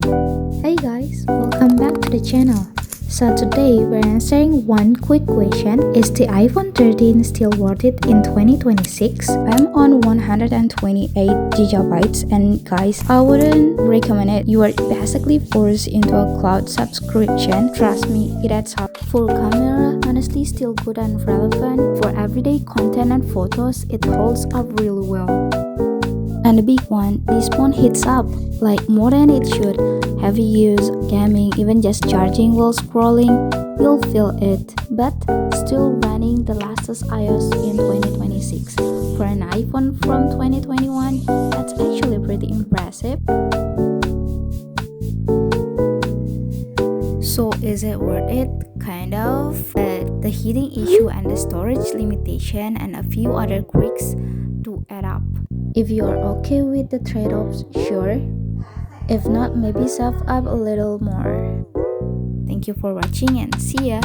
Hey guys, welcome back to the channel. So today we're answering one quick question. Is the iPhone 13 still worth it in 2026? I'm on 128 GB and guys, I wouldn't recommend it. You are basically forced into a cloud subscription. Trust me, it adds up. For camera, honestly still good and relevant. For everyday content and photos, it holds up really well. And the big one, this phone heats up like more than it should. Heavy use, gaming, even just charging while scrolling, you'll feel it. But still running the latest iOS in 2026. For an iPhone from 2021, that's actually pretty impressive. So is it worth it? Kind of. The heating issue and the storage limitation and a few other quirks do add up. If you are okay with the trade-offs, sure. If not, maybe save up a little more. Thank you for watching and see ya!